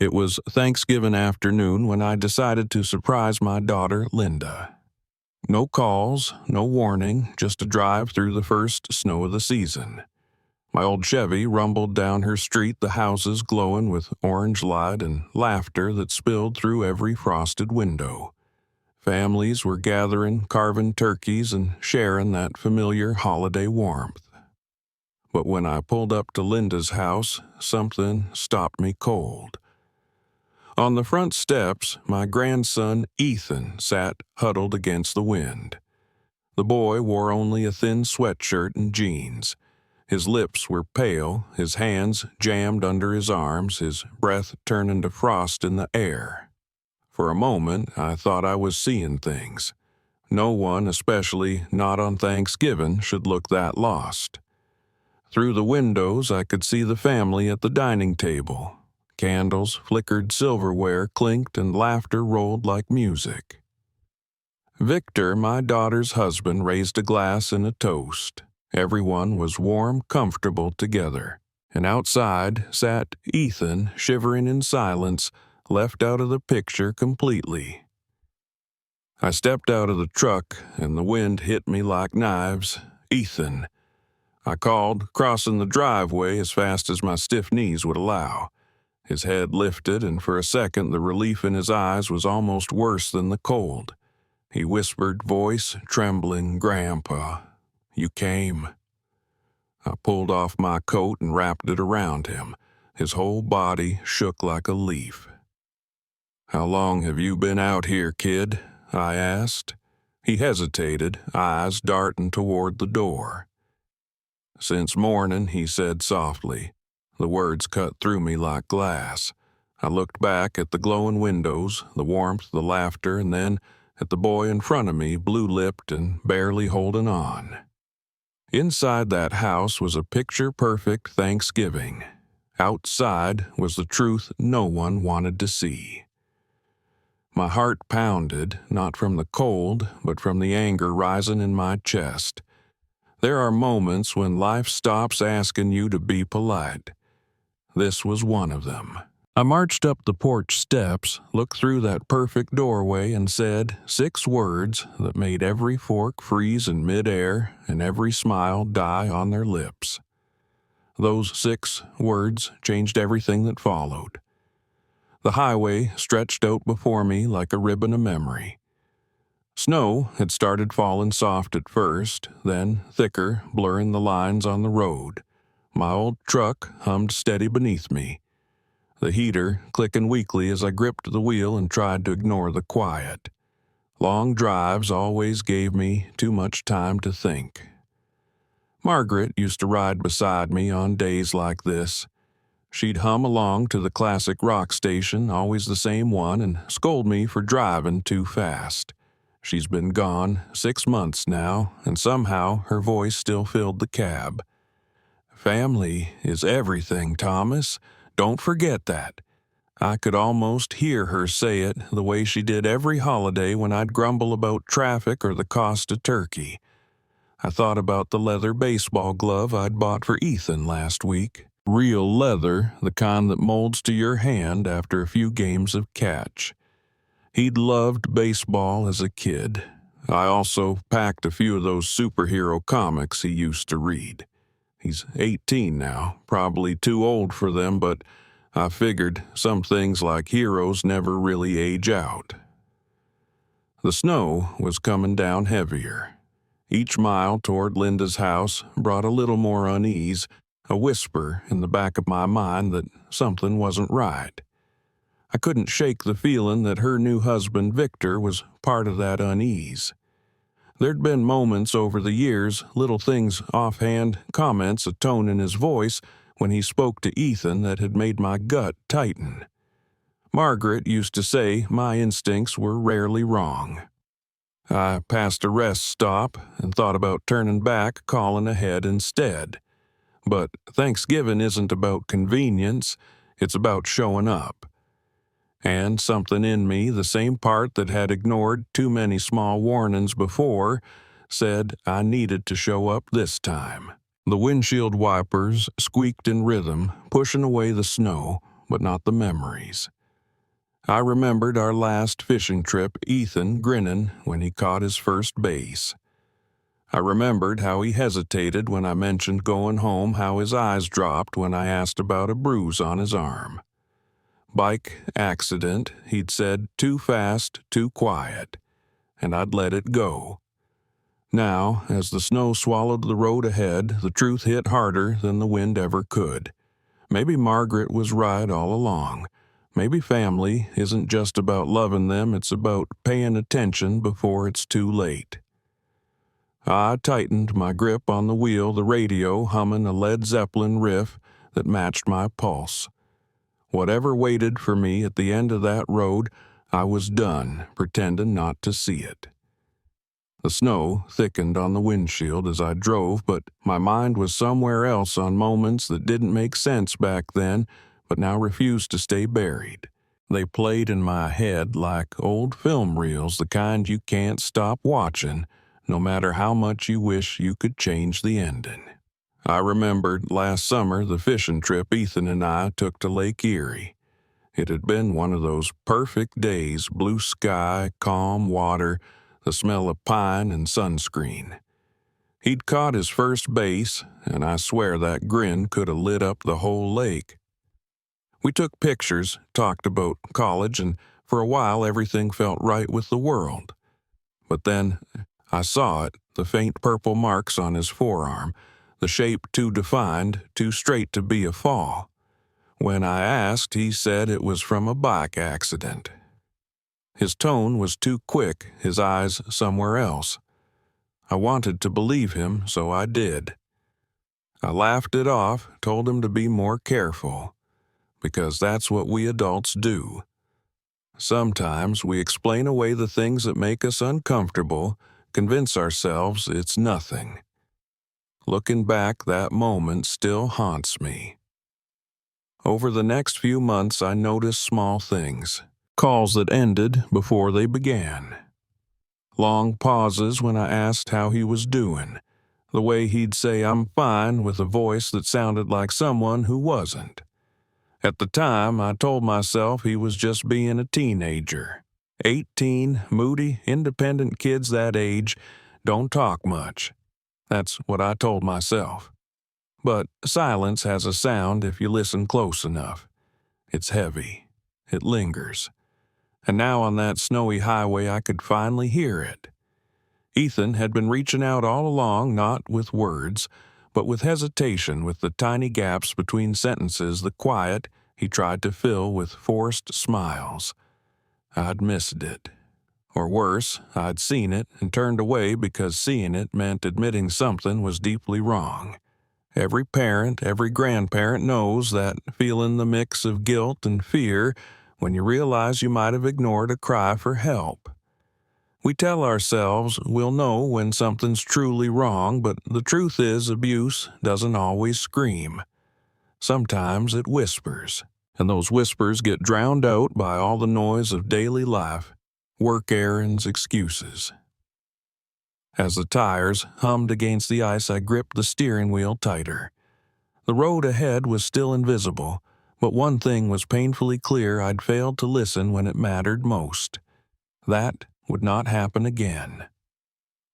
It was Thanksgiving afternoon when I decided to surprise my daughter, Linda. No calls, no warning, just a drive through the first snow of the season. My old Chevy rumbled down her street, the houses glowing with orange light and laughter that spilled through every frosted window. Families were gathering, carving turkeys, and sharing that familiar holiday warmth. But when I pulled up to Linda's house, something stopped me cold. On the front steps, my grandson Ethan sat huddled against the wind. The boy wore only a thin sweatshirt and jeans. His lips were pale, his hands jammed under his arms, his breath turning to frost in the air. For a moment, I thought I was seeing things. No one, especially not on Thanksgiving, should look that lost. Through the windows, I could see the family at the dining table. Candles flickered, silverware clinked, and laughter rolled like music. Victor, my daughter's husband, raised a glass and a toast. Everyone was warm, comfortable together. And outside sat Ethan, shivering in silence, left out of the picture completely. I stepped out of the truck, and the wind hit me like knives. "Ethan," I called, crossing the driveway as fast as my stiff knees would allow. His head lifted, and for a second the relief in his eyes was almost worse than the cold. He whispered, voice trembling, "Grandpa, you came." I pulled off my coat and wrapped it around him. His whole body shook like a leaf. "How long have you been out here, kid?" I asked. He hesitated, eyes darting toward the door. "Since morning," he said softly. The words cut through me like glass. I looked back at the glowing windows, the warmth, the laughter, and then at the boy in front of me, blue-lipped and barely holding on. Inside that house was a picture-perfect Thanksgiving. Outside was the truth no one wanted to see. My heart pounded, not from the cold, but from the anger rising in my chest. There are moments when life stops asking you to be polite. This was one of them. I marched up the porch steps, looked through that perfect doorway, and said 6 words that made every fork freeze in midair and every smile die on their lips. Those 6 words changed everything that followed. The highway stretched out before me like a ribbon of memory. Snow had started falling soft at first, then thicker, blurring the lines on the road. My old truck hummed steady beneath me, the heater clicking weakly as I gripped the wheel and tried to ignore the quiet. Long drives always gave me too much time to think. Margaret used to ride beside me on days like this. She'd hum along to the classic rock station, always the same one, and scold me for driving too fast. She's been gone 6 months now, and somehow her voice still filled the cab. "Family is everything, Thomas. Don't forget that." I could almost hear her say it the way she did every holiday when I'd grumble about traffic or the cost of turkey. I thought about the leather baseball glove I'd bought for Ethan last week. Real leather, the kind that molds to your hand after a few games of catch. He'd loved baseball as a kid. I also packed a few of those superhero comics he used to read. He's 18 now, probably too old for them, but I figured some things like heroes never really age out. The snow was coming down heavier. Each mile toward Linda's house brought a little more unease, a whisper in the back of my mind that something wasn't right. I couldn't shake the feeling that her new husband, Victor, was part of that unease. There'd been moments over the years, little things, offhand comments, a tone in his voice when he spoke to Ethan that had made my gut tighten. Margaret used to say my instincts were rarely wrong. I passed a rest stop and thought about turning back, calling ahead instead. But Thanksgiving isn't about convenience, it's about showing up. And something in me, the same part that had ignored too many small warnings before, said I needed to show up this time. The windshield wipers squeaked in rhythm, pushing away the snow. but not the memories. I remembered our last fishing trip, Ethan grinning when he caught his first bass. I remembered how he hesitated when I mentioned going home, how his eyes dropped when I asked about a bruise on his arm. Bike accident, he'd said, too fast, too quiet, and I'd let it go. Now, as the snow swallowed the road ahead, the truth hit harder than the wind ever could. Maybe Margaret was right all along. Maybe family isn't just about loving them, it's about paying attention before it's too late. I tightened my grip on the wheel, the radio humming a Led Zeppelin riff that matched my pulse. Whatever waited for me at the end of that road, I was done pretending not to see it. The snow thickened on the windshield as I drove, but my mind was somewhere else on moments that didn't make sense back then, but now refused to stay buried. They played in my head like old film reels, the kind you can't stop watching, no matter how much you wish you could change the ending. I remembered last summer the fishing trip Ethan and I took to Lake Erie. It had been one of those perfect days, blue sky, calm water, the smell of pine and sunscreen. He'd caught his first bass, and I swear that grin could have lit up the whole lake. We took pictures, talked about college, and for a while everything felt right with the world. But then I saw it, the faint purple marks on his forearm, the shape too defined, too straight to be a fall. When I asked, he said it was from a bike accident. His tone was too quick, his eyes somewhere else. I wanted to believe him, so I did. I laughed it off, told him to be more careful, because that's what we adults do. Sometimes we explain away the things that make us uncomfortable, convince ourselves it's nothing. Looking back, that moment still haunts me. Over the next few months, I noticed small things. Calls that ended before they began. Long pauses when I asked how he was doing. The way he'd say, "I'm fine," with a voice that sounded like someone who wasn't. At the time, I told myself he was just being a teenager. 18, moody, independent kids that age don't talk much. That's what I told myself. But silence has a sound if you listen close enough. It's heavy. It lingers. And now on that snowy highway I could finally hear it. Ethan had been reaching out all along, not with words, but with hesitation, with the tiny gaps between sentences, the quiet he tried to fill with forced smiles. I'd missed it. Or worse, I'd seen it and turned away because seeing it meant admitting something was deeply wrong. Every parent, every grandparent knows that feeling the mix of guilt and fear when you realize you might have ignored a cry for help. We tell ourselves we'll know when something's truly wrong, but the truth is abuse doesn't always scream. Sometimes it whispers, and those whispers get drowned out by all the noise of daily life, work errands, excuses. As the tires hummed against the ice, I gripped the steering wheel tighter. The road ahead was still invisible, but one thing was painfully clear: I'd failed to listen when it mattered most. That would not happen again.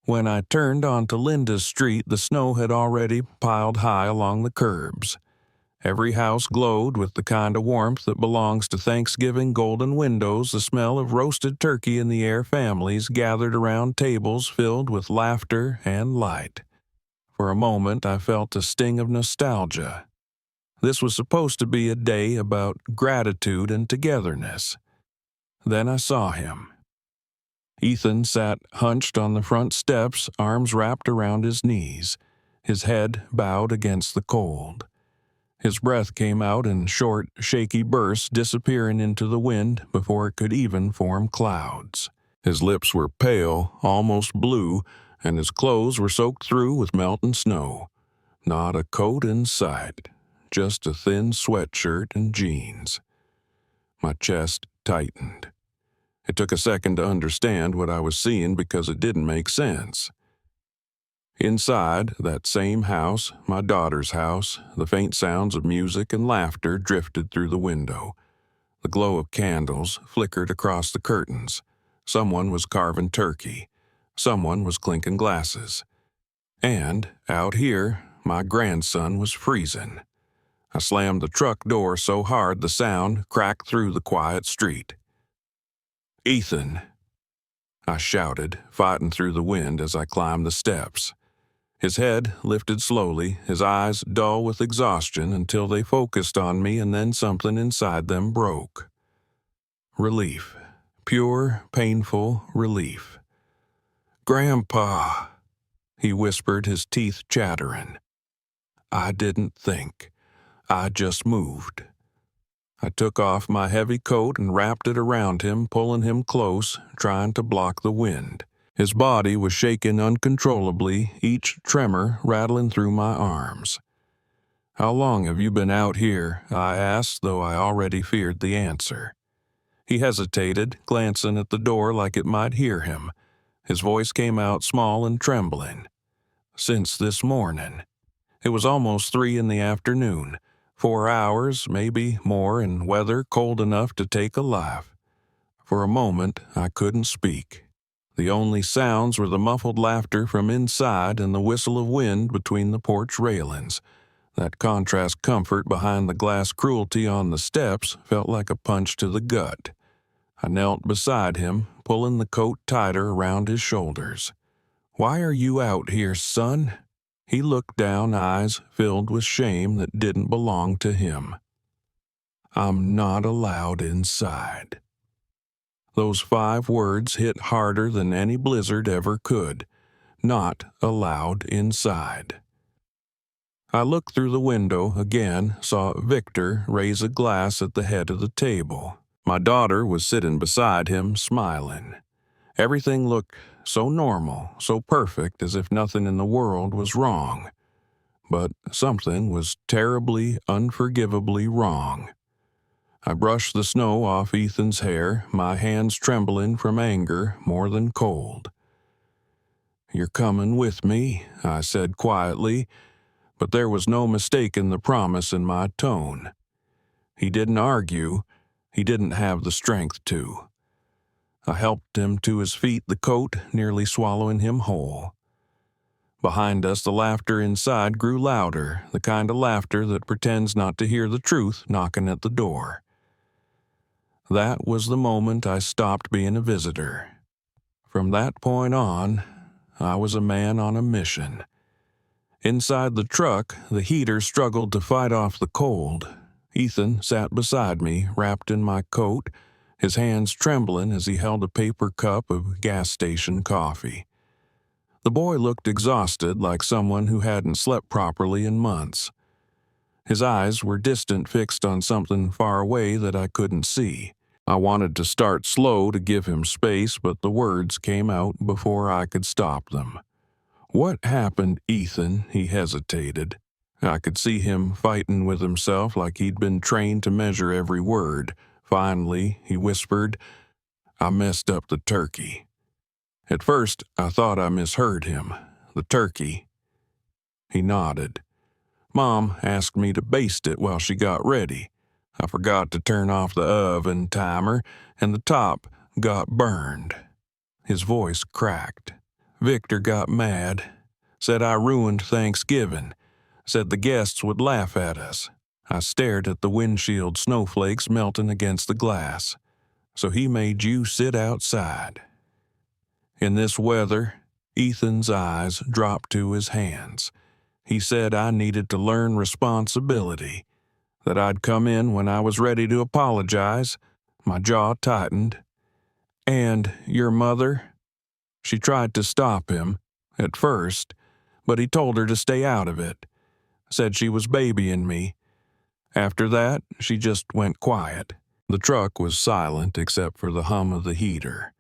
When I turned onto Linda's street, the snow had already piled high along the curbs. Every house glowed with the kind of warmth that belongs to Thanksgiving golden windows, the smell of roasted turkey in the air, families gathered around tables filled with laughter and light. For a moment, I felt a sting of nostalgia. This was supposed to be a day about gratitude and togetherness. Then I saw him. Ethan sat hunched on the front steps, arms wrapped around his knees, his head bowed against the cold. His breath came out in short, shaky bursts, disappearing into the wind before it could even form clouds. His lips were pale, almost blue, and his clothes were soaked through with melting snow. Not a coat in sight, just a thin sweatshirt and jeans. My chest tightened. It took a second to understand what I was seeing because it didn't make sense. Inside that same house, my daughter's house, the faint sounds of music and laughter drifted through the window. The glow of candles flickered across the curtains. Someone was carving turkey. Someone was clinking glasses. And, out here, my grandson was freezing. I slammed the truck door so hard the sound cracked through the quiet street. "Ethan!" I shouted, fighting through the wind as I climbed the steps. His head lifted slowly, his eyes dull with exhaustion until they focused on me, and then something inside them broke. Relief. Pure, painful relief. "Grandpa," he whispered, his teeth chattering. I didn't think. I just moved. I took off my heavy coat and wrapped it around him, pulling him close, trying to block the wind. His body was shaking uncontrollably, each tremor rattling through my arms. "How long have you been out here?" I asked, though I already feared the answer. He hesitated, glancing at the door like it might hear him. His voice came out small and trembling. "Since this morning." It was almost 3 in the afternoon. 4 hours, maybe more, in weather cold enough to take a life. For a moment, I couldn't speak. The only sounds were the muffled laughter from inside and the whistle of wind between the porch railings. That contrast comfort behind the glass cruelty on the steps felt like a punch to the gut. I knelt beside him, pulling the coat tighter around his shoulders. "Why are you out here, son?" He looked down, eyes filled with shame that didn't belong to him. "I'm not allowed inside." Those 5 words hit harder than any blizzard ever could. Not allowed inside. I looked through the window again, saw Victor raise a glass at the head of the table. My daughter was sitting beside him, smiling. Everything looked so normal, so perfect, as if nothing in the world was wrong. But something was terribly, unforgivably wrong. I brushed the snow off Ethan's hair, my hands trembling from anger more than cold. "You're coming with me," I said quietly, but there was no mistaking the promise in my tone. He didn't argue. He didn't have the strength to. I helped him to his feet, the coat nearly swallowing him whole. Behind us, the laughter inside grew louder, the kind of laughter that pretends not to hear the truth knocking at the door. That was the moment I stopped being a visitor. From that point on, I was a man on a mission. Inside the truck, the heater struggled to fight off the cold. Ethan sat beside me, wrapped in my coat, his hands trembling as he held a paper cup of gas station coffee. The boy looked exhausted, like someone who hadn't slept properly in months. His eyes were distant, fixed on something far away that I couldn't see. I wanted to start slow to give him space, but the words came out before I could stop them. "What happened, Ethan?" He hesitated. I could see him fighting with himself like he'd been trained to measure every word. Finally, he whispered, "I messed up the turkey." At first, I thought I misheard him. "The turkey?" He nodded. "Mom asked me to baste it while she got ready. I forgot to turn off the oven timer, and the top got burned." His voice cracked. "Victor got mad. Said I ruined Thanksgiving. Said the guests would laugh at us." I stared at the windshield snowflakes melting against the glass. "So he made you sit outside." In this weather, Ethan's eyes dropped to his hands. He said I needed to learn responsibility, that I'd come in when I was ready to apologize. My jaw tightened. "And your mother?" She tried to stop him, at first, but he told her to stay out of it. Said she was babying me. After that, she just went quiet. The truck was silent except for the hum of the heater.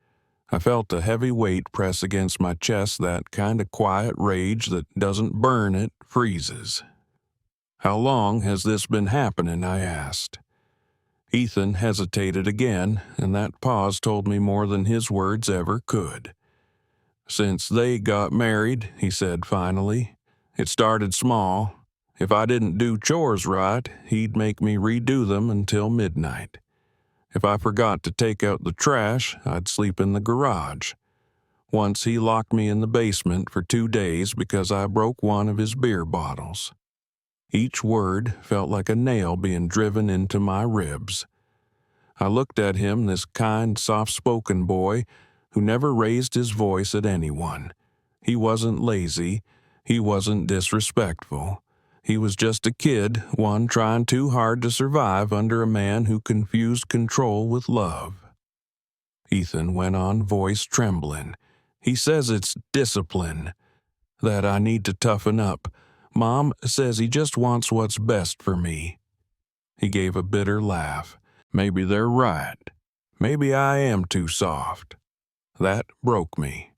I felt a heavy weight press against my chest, that kind of quiet rage that doesn't burn, it freezes. "How long has this been happening?" I asked. Ethan hesitated again, and that pause told me more than his words ever could. Since they got married, he said finally, it started small. If I didn't do chores right, he'd make me redo them until midnight. If I forgot to take out the trash, I'd sleep in the garage. Once he locked me in the basement for 2 days because I broke one of his beer bottles. Each word felt like a nail being driven into my ribs. I looked at him, this kind, soft-spoken boy who never raised his voice at anyone. He wasn't lazy. He wasn't disrespectful. He was just a kid, one trying too hard to survive under a man who confused control with love. Ethan went on, voice trembling. He says it's discipline, that I need to toughen up. Mom says he just wants what's best for me. He gave a bitter laugh. Maybe they're right. Maybe I am too soft. That broke me.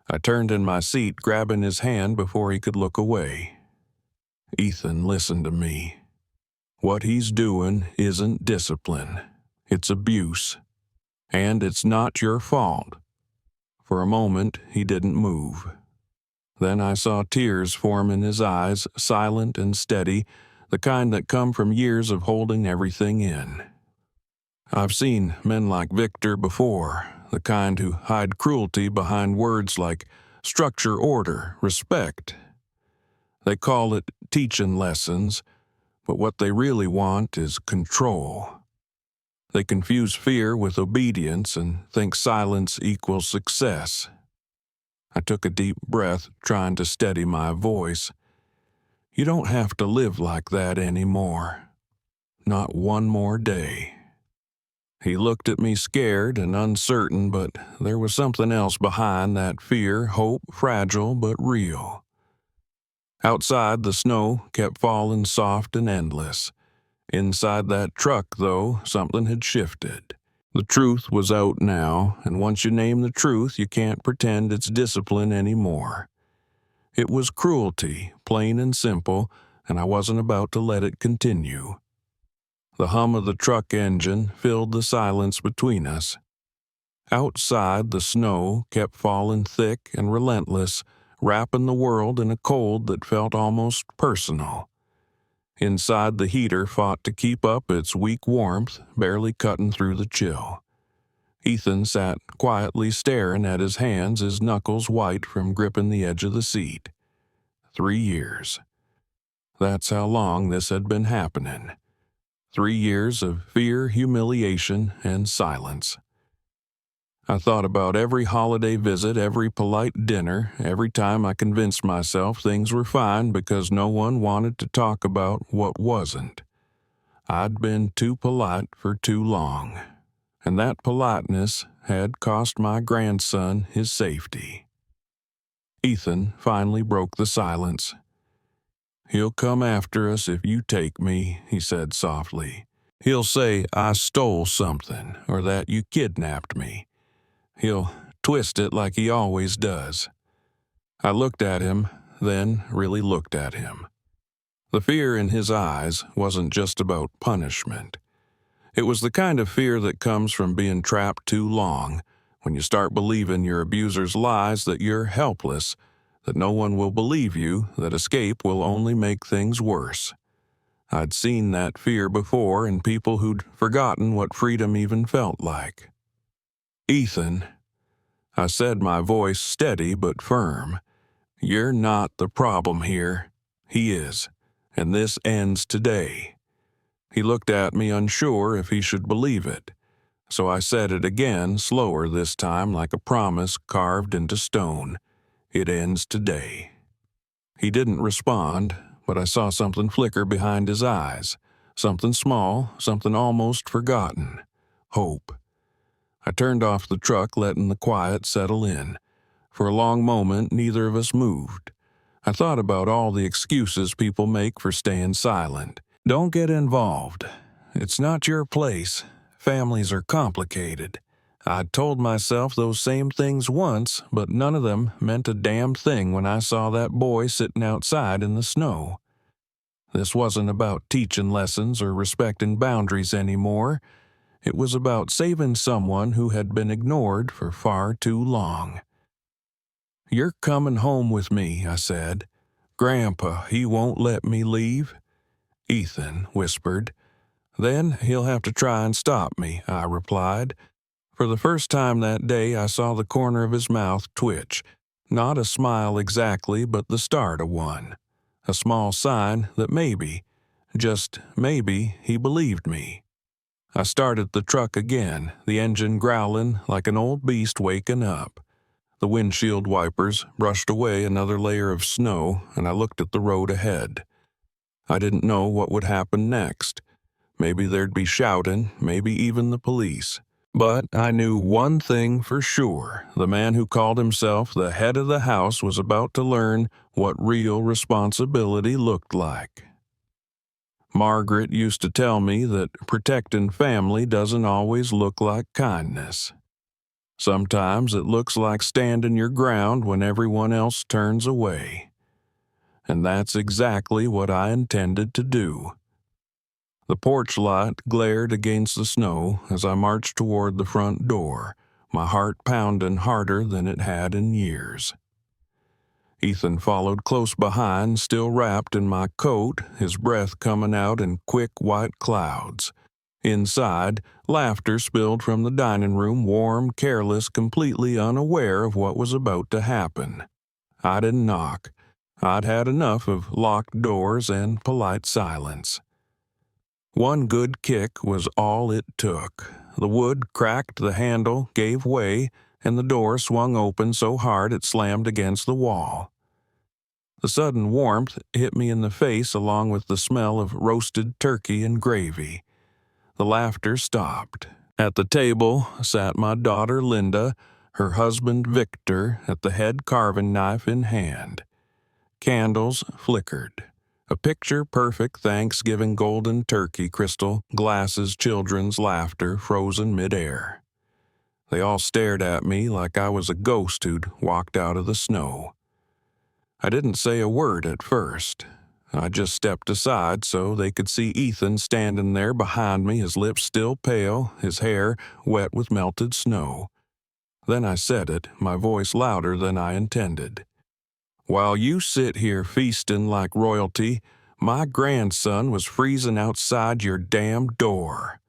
I turned in my seat, grabbing his hand before he could look away. Ethan, listen to me. What he's doing isn't discipline. It's abuse. And it's not your fault. For a moment, he didn't move. Then I saw tears form in his eyes, silent and steady, the kind that come from years of holding everything in. I've seen men like Victor before, the kind who hide cruelty behind words like structure, order, respect. They call it teaching lessons, but what they really want is control. They confuse fear with obedience and think silence equals success. I took a deep breath, trying to steady my voice. You don't have to live like that anymore. Not one more day. He looked at me scared and uncertain, but there was something else behind that fear, hope, fragile but real. Outside, the snow kept falling soft and endless. Inside that truck, though, something had shifted. The truth was out now, and once you name the truth, you can't pretend it's discipline anymore. It was cruelty, plain and simple, and I wasn't about to let it continue. The hum of the truck engine filled the silence between us. Outside, the snow kept falling thick and relentless, wrapping the world in a cold that felt almost personal. Inside, the heater fought to keep up its weak warmth, barely cutting through the chill. Ethan sat quietly staring at his hands, his knuckles white from gripping the edge of the seat. 3 years. That's how long this had been happening. 3 years of fear, humiliation, and silence. I thought about every holiday visit, every polite dinner, every time I convinced myself things were fine because no one wanted to talk about what wasn't. I'd been too polite for too long, and that politeness had cost my grandson his safety. Ethan finally broke the silence. He'll come after us if you take me, he said softly. He'll say I stole something or that you kidnapped me. He'll twist it like he always does. I looked at him, then really looked at him. The fear in his eyes wasn't just about punishment. It was the kind of fear that comes from being trapped too long, when you start believing your abuser's lies that you're helpless, that no one will believe you, that escape will only make things worse. I'd seen that fear before in people who'd forgotten what freedom even felt like. Ethan, I said, my voice steady but firm, you're not the problem here. He is, and this ends today. He looked at me unsure if he should believe it, so I said it again, slower this time, like a promise carved into stone. It ends today. He didn't respond, but I saw something flicker behind his eyes, something small, something almost forgotten. Hope. I turned off the truck, letting the quiet settle in. For a long moment, neither of us moved. I thought about all the excuses people make for staying silent. Don't get involved. It's not your place. Families are complicated. I'd told myself those same things once, but none of them meant a damn thing when I saw that boy sitting outside in the snow. This wasn't about teaching lessons or respecting boundaries anymore. It was about saving someone who had been ignored for far too long. "You're coming home with me," I said. "Grandpa, he won't let me leave." Ethan whispered. "Then he'll have to try and stop me," I replied. For the first time that day, I saw the corner of his mouth twitch. Not a smile exactly, but the start of one. A small sign that maybe, just maybe, he believed me. I started the truck again, the engine growling like an old beast waking up. The windshield wipers brushed away another layer of snow, and I looked at the road ahead. I didn't know what would happen next. Maybe there'd be shouting, maybe even the police. But I knew one thing for sure. The man who called himself the head of the house was about to learn what real responsibility looked like. Margaret used to tell me that protecting family doesn't always look like kindness. Sometimes it looks like standing your ground when everyone else turns away. And that's exactly what I intended to do. The porch light glared against the snow as I marched toward the front door, my heart pounding harder than it had in years. Ethan followed close behind, still wrapped in my coat, his breath coming out in quick white clouds. Inside, laughter spilled from the dining room, warm, careless, completely unaware of what was about to happen. I didn't knock. I'd had enough of locked doors and polite silence. One good kick was all it took. The wood cracked, the handle gave way, and the door swung open so hard it slammed against the wall. The sudden warmth hit me in the face along with the smell of roasted turkey and gravy. The laughter stopped. At the table sat my daughter Linda, her husband Victor at the head carving knife in hand. Candles flickered. A picture-perfect Thanksgiving golden turkey crystal, glasses, children's laughter frozen midair. They all stared at me like I was a ghost who'd walked out of the snow. I didn't say a word at first. I just stepped aside so they could see Ethan standing there behind me, his lips still pale, his hair wet with melted snow. Then I said it, my voice louder than I intended. "While you sit here feasting like royalty, my grandson was freezing outside your damn door."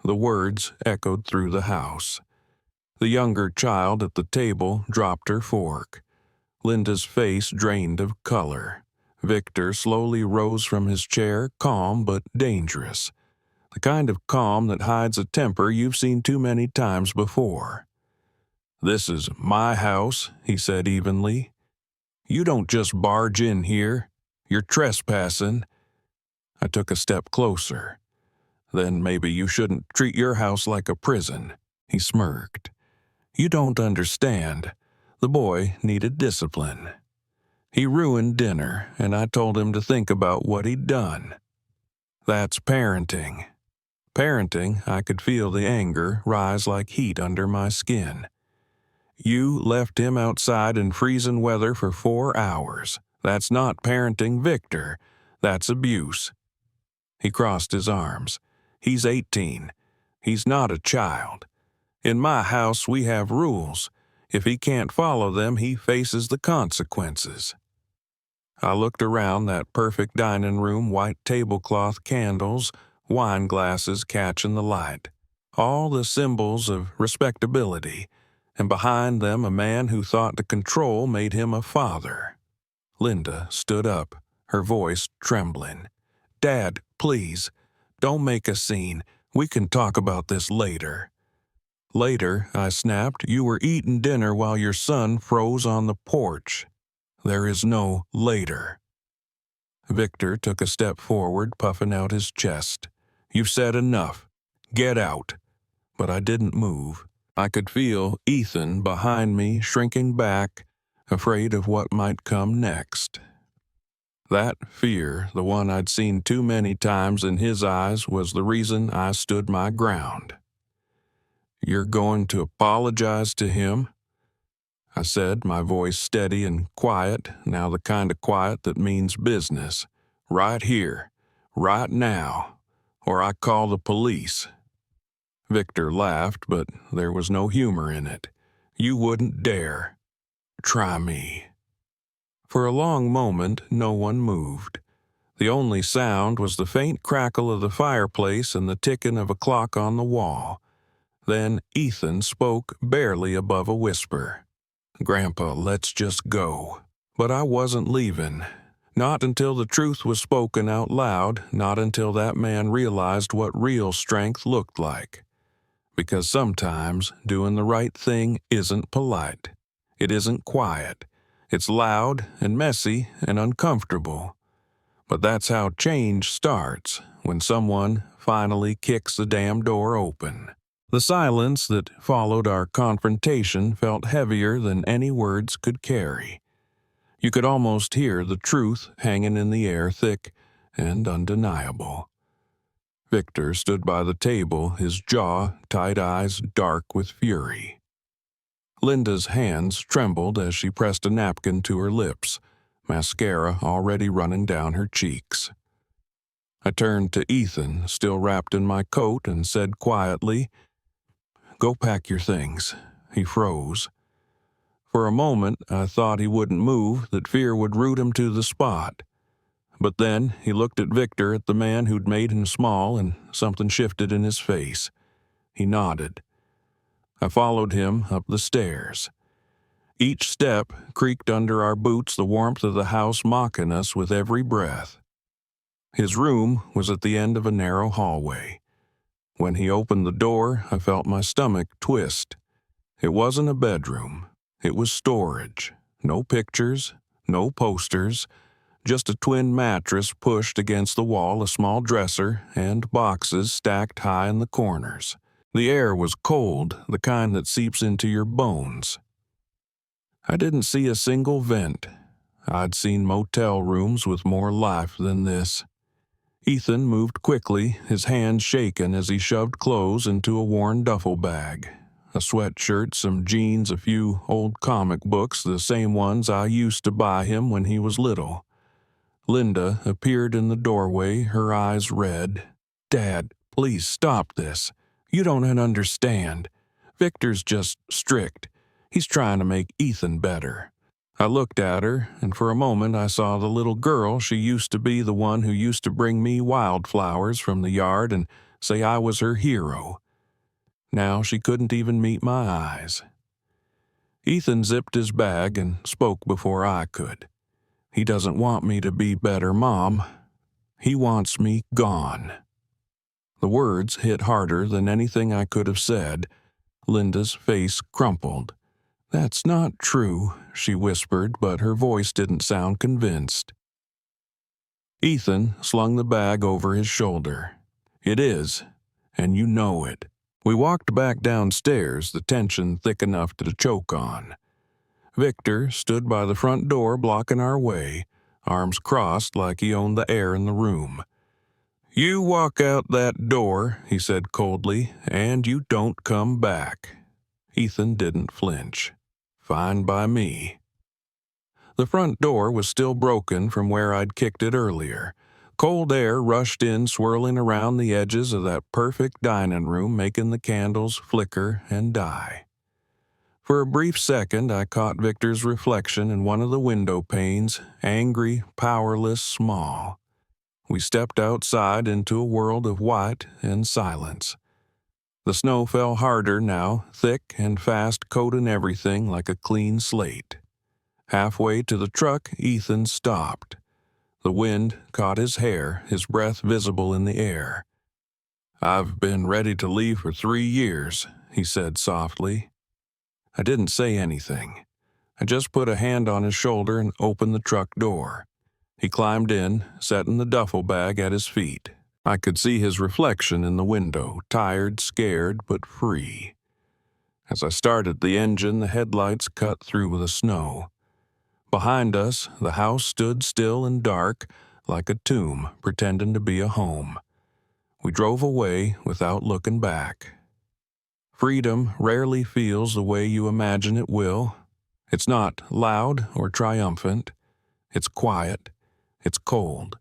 The words echoed through the house. The younger child at the table dropped her fork. Linda's face drained of color. Victor slowly rose from his chair, calm but dangerous. The kind of calm that hides a temper you've seen too many times before. "This is my house," he said evenly. "You don't just barge in here. You're trespassing." I took a step closer. "Then maybe you shouldn't treat your house like a prison," he smirked. "You don't understand. The boy needed discipline. He ruined dinner, and I told him to think about what he'd done. That's parenting." Parenting, I could feel the anger rise like heat under my skin. "You left him outside in freezing weather for 4 hours. That's not parenting Victor. That's abuse." He crossed his arms. "He's 18. He's not a child. In my house, we have rules. If he can't follow them, he faces the consequences." I looked around that perfect dining room, white tablecloth, candles, wine glasses catching the light. All the symbols of respectability, and behind them a man who thought to control made him a father. Linda stood up, her voice trembling. "Dad, please, don't make a scene. We can talk about this later." "Later," I snapped, "you were eating dinner while your son froze on the porch. There is no later." Victor took a step forward, puffing out his chest. "You've said enough. Get out." But I didn't move. I could feel Ethan behind me shrinking back, afraid of what might come next. That fear, the one I'd seen too many times in his eyes, was the reason I stood my ground. "You're going to apologize to him?" I said, my voice steady and quiet, now the kind of quiet that means business. "Right here, right now, or I call the police." Victor laughed, but there was no humor in it. "You wouldn't dare." Try me." For a long moment, no one moved. The only sound was the faint crackle of the fireplace and the ticking of a clock on the wall. Then Ethan spoke barely above a whisper. "Grandpa, let's just go." But I wasn't leaving. Not until the truth was spoken out loud, not until that man realized what real strength looked like. Because sometimes doing the right thing isn't polite. It isn't quiet. It's loud and messy and uncomfortable. But that's how change starts, when someone finally kicks the damn door open. The silence that followed our confrontation felt heavier than any words could carry. You could almost hear the truth hanging in the air, thick and undeniable. Victor stood by the table, his jaw, tight eyes dark with fury. Linda's hands trembled as she pressed a napkin to her lips, mascara already running down her cheeks. I turned to Ethan, still wrapped in my coat, and said quietly, "Go pack your things." He froze. For a moment, I thought he wouldn't move, that fear would root him to the spot. But then he looked at Victor, at the man who'd made him small, and something shifted in his face. He nodded. I followed him up the stairs. Each step creaked under our boots, the warmth of the house mocking us with every breath. His room was at the end of a narrow hallway. When he opened the door, I felt my stomach twist. It wasn't a bedroom. It was storage. No pictures, no posters, just a twin mattress pushed against the wall, a small dresser, and boxes stacked high in the corners. The air was cold, the kind that seeps into your bones. I didn't see a single vent. I'd seen motel rooms with more life than this. Ethan moved quickly, his hands shaking as he shoved clothes into a worn duffel bag. A sweatshirt, some jeans, a few old comic books, the same ones I used to buy him when he was little. Linda appeared in the doorway, her eyes red. "Dad, please stop this. You don't understand. Victor's just strict. He's trying to make Ethan better." I looked at her, and for a moment I saw the little girl she used to be, the one who used to bring me wildflowers from the yard and say I was her hero. Now she couldn't even meet my eyes. Ethan zipped his bag and spoke before I could. "He doesn't want me to be better, Mom. He wants me gone." The words hit harder than anything I could have said. Linda's face crumpled. "That's not true," she whispered, but her voice didn't sound convinced. Ethan slung the bag over his shoulder. "It is, and you know it." We walked back downstairs, the tension thick enough to choke on. Victor stood by the front door blocking our way, arms crossed like he owned the air in the room. "You walk out that door," he said coldly, "and you don't come back." Ethan didn't flinch. "Fine by me." The front door was still broken from where I'd kicked it earlier. Cold air rushed in, swirling around the edges of that perfect dining room, making the candles flicker and die. For a brief second, I caught Victor's reflection in one of the window panes, angry, powerless, small. We stepped outside into a world of white and silence. The snow fell harder now, thick and fast, coating everything like a clean slate. Halfway to the truck, Ethan stopped. The wind caught his hair, his breath visible in the air. "I've been ready to leave for 3 years," he said softly. I didn't say anything. I just put a hand on his shoulder and opened the truck door. He climbed in, setting the duffel bag at his feet. I could see his reflection in the window, tired, scared, but free. As I started the engine, the headlights cut through the snow. Behind us, the house stood still and dark, like a tomb pretending to be a home. We drove away without looking back. Freedom rarely feels the way you imagine it will. It's not loud or triumphant. It's quiet. It's cold.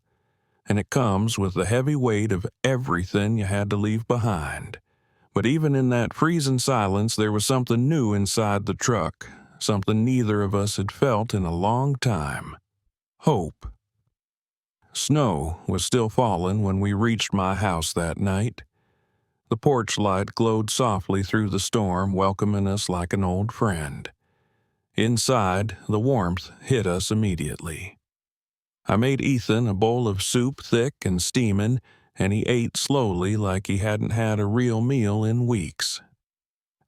And it comes with the heavy weight of everything you had to leave behind. But even in that freezing silence, there was something new inside the truck, something neither of us had felt in a long time: hope. Snow was still falling when we reached my house that night. The porch light glowed softly through the storm, welcoming us like an old friend. Inside, the warmth hit us immediately. I made Ethan a bowl of soup thick and steaming, and he ate slowly like he hadn't had a real meal in weeks.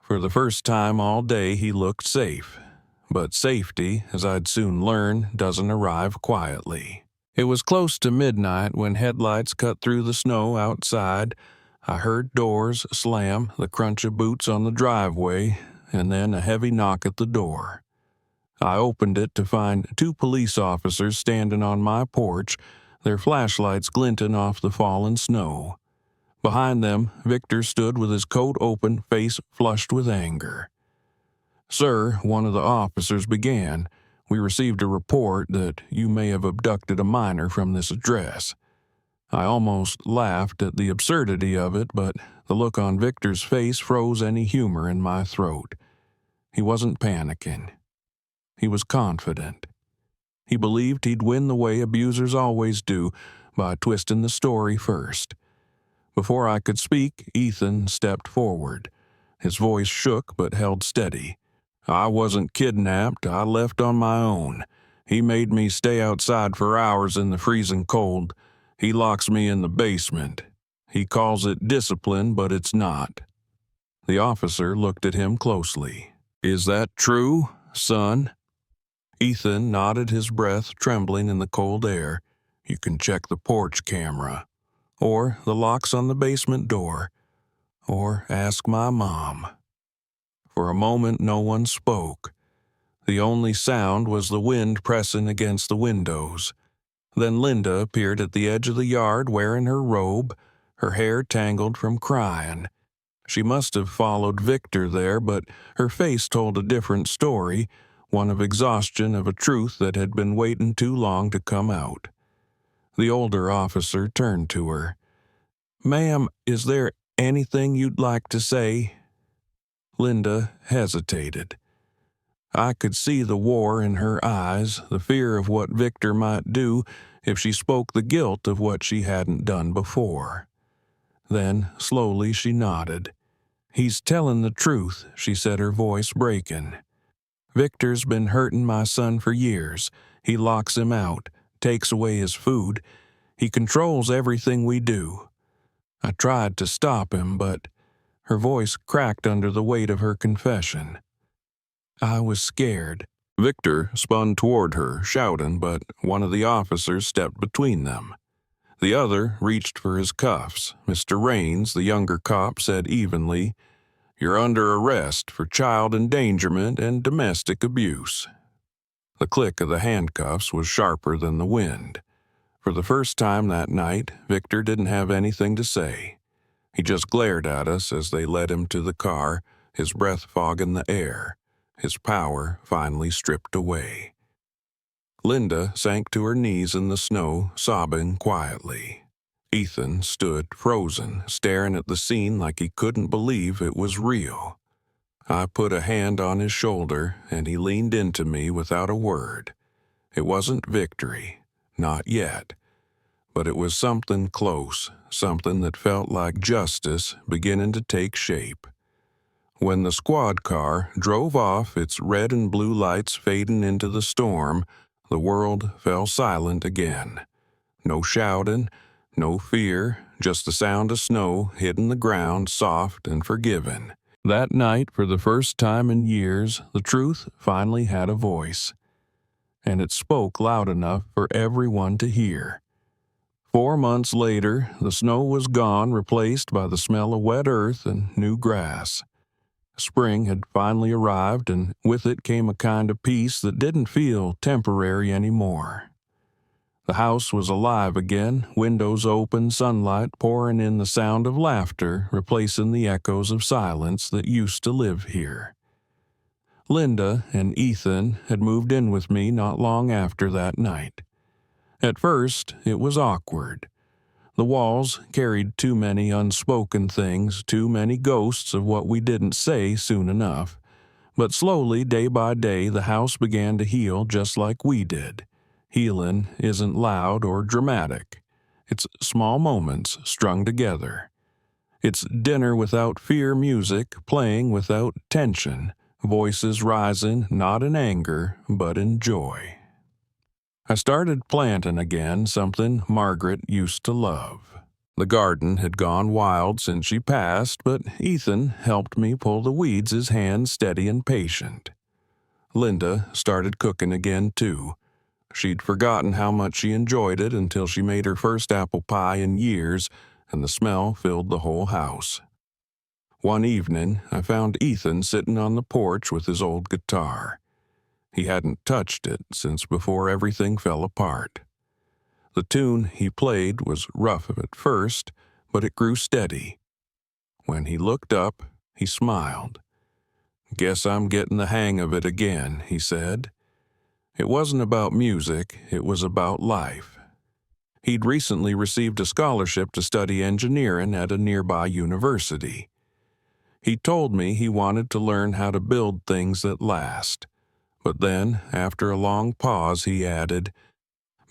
For the first time all day he looked safe, but safety, as I'd soon learn, doesn't arrive quietly. It was close to midnight when headlights cut through the snow outside. I heard doors slam, the crunch of boots on the driveway, and then a heavy knock at the door. I opened it to find 2 police officers standing on my porch, their flashlights glinting off the fallen snow. Behind them, Victor stood with his coat open, face flushed with anger. "Sir," one of the officers began, "we received a report that you may have abducted a minor from this address." I almost laughed at the absurdity of it, but the look on Victor's face froze any humor in my throat. He wasn't panicking. He was confident. He believed he'd win the way abusers always do, by twisting the story first. Before I could speak, Ethan stepped forward. His voice shook but held steady. "I wasn't kidnapped. I left on my own. He made me stay outside for hours in the freezing cold. He locks me in the basement. He calls it discipline, but it's not." The officer looked at him closely. "Is that true, son?" Ethan nodded, his breath trembling in the cold air. "You can check the porch camera, or the locks on the basement door, or ask my mom." For a moment no one spoke. The only sound was the wind pressing against the windows. Then Linda appeared at the edge of the yard wearing her robe, her hair tangled from crying. She must have followed Victor there, but her face told a different story, one of exhaustion of a truth that had been waiting too long to come out. The older officer turned to her. "Ma'am, is there anything you'd like to say?" Linda hesitated. I could see the war in her eyes, the fear of what Victor might do if she spoke the guilt of what she hadn't done before. Then, slowly, she nodded. "He's telling the truth," she said, her voice breaking. "Victor's been hurting my son for years. He locks him out, takes away his food. He controls everything we do. I tried to stop him, but..." Her voice cracked under the weight of her confession. "I was scared." Victor spun toward her, shouting, but one of the officers stepped between them. The other reached for his cuffs. Mr. Raines, the younger cop, said evenly, "You're under arrest for child endangerment and domestic abuse." The click of the handcuffs was sharper than the wind. For the first time that night, Victor didn't have anything to say. He just glared at us as they led him to the car, his breath fogging the air, his power finally stripped away. Linda sank to her knees in the snow, sobbing quietly. Ethan stood frozen, staring at the scene like he couldn't believe it was real. I put a hand on his shoulder, and he leaned into me without a word. It wasn't victory, not yet, but it was something close, something that felt like justice beginning to take shape. When the squad car drove off, its red and blue lights fading into the storm, the world fell silent again. No shouting, no fear, just the sound of snow hitting the ground soft and forgiving. That night, for the first time in years, the truth finally had a voice, and it spoke loud enough for everyone to hear. 4 months later, the snow was gone, replaced by the smell of wet earth and new grass. Spring had finally arrived, and with it came a kind of peace that didn't feel temporary anymore. The house was alive again, windows open, sunlight pouring in, the sound of laughter replacing the echoes of silence that used to live here. Linda and Ethan had moved in with me not long after that night. At first, it was awkward. The walls carried too many unspoken things, too many ghosts of what we didn't say soon enough. But slowly, day by day, the house began to heal just like we did. Healing isn't loud or dramatic. It's small moments strung together. It's dinner without fear music, playing without tension, voices rising not in anger, but in joy. I started planting again something Margaret used to love. The garden had gone wild since she passed, but Ethan helped me pull the weeds, his hands steady and patient. Linda started cooking again, too. She'd forgotten how much she enjoyed it until she made her first apple pie in years, and the smell filled the whole house. One evening, I found Ethan sitting on the porch with his old guitar. He hadn't touched it since before everything fell apart. The tune he played was rough at first, but it grew steady. When he looked up, he smiled. "Guess I'm getting the hang of it again," he said. It wasn't about music, it was about life. He'd recently received a scholarship to study engineering at a nearby university. He told me he wanted to learn how to build things that last. But then, after a long pause, he added,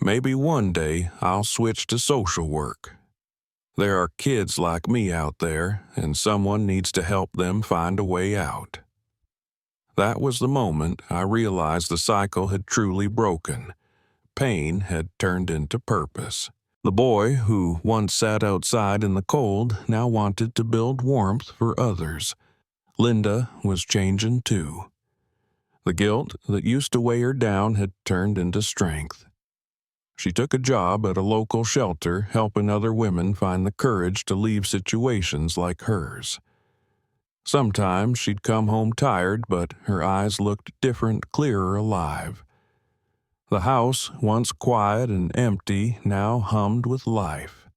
"Maybe one day I'll switch to social work. There are kids like me out there, and someone needs to help them find a way out." That was the moment I realized the cycle had truly broken. Pain had turned into purpose. The boy who once sat outside in the cold now wanted to build warmth for others. Linda was changing too. The guilt that used to weigh her down had turned into strength. She took a job at a local shelter, helping other women find the courage to leave situations like hers. Sometimes she'd come home tired, but her eyes looked different, clearer, alive. The house, once quiet and empty, now hummed with life.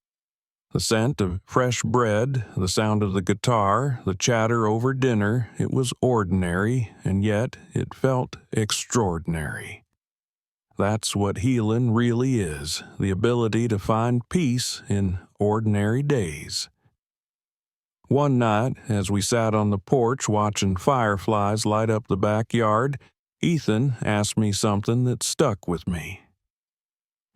The scent of fresh bread, the sound of the guitar, the chatter over dinner, it was ordinary, and yet it felt extraordinary. That's what healing really is, the ability to find peace in ordinary days. One night, as we sat on the porch watching fireflies light up the backyard, Ethan asked me something that stuck with me.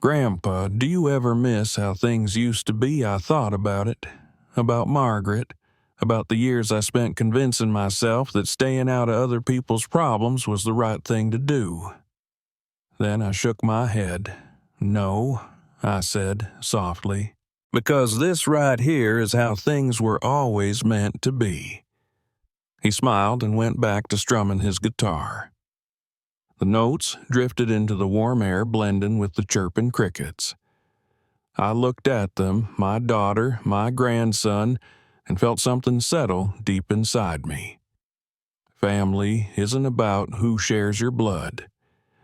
"Grandpa, do you ever miss how things used to be?" I thought about it, about Margaret, about the years I spent convincing myself that staying out of other people's problems was the right thing to do. Then I shook my head. "No," I said softly, "because this right here is how things were always meant to be." He smiled and went back to strumming his guitar. The notes drifted into the warm air, blending with the chirping crickets. I looked at them, my daughter, my grandson, and felt something settle deep inside me. Family isn't about who shares your blood.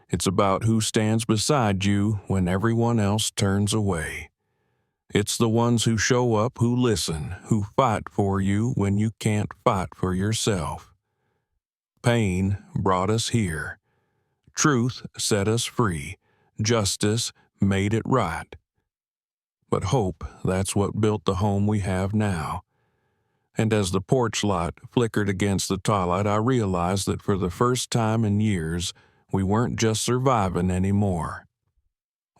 It's about who stands beside you when everyone else turns away. It's the ones who show up, who listen, who fight for you when you can't fight for yourself. Pain brought us here. Truth set us free. Justice made it right. But hope, that's what built the home we have now. And as the porch light flickered against the twilight, I realized that for the first time in years, we weren't just surviving anymore.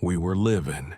We were living.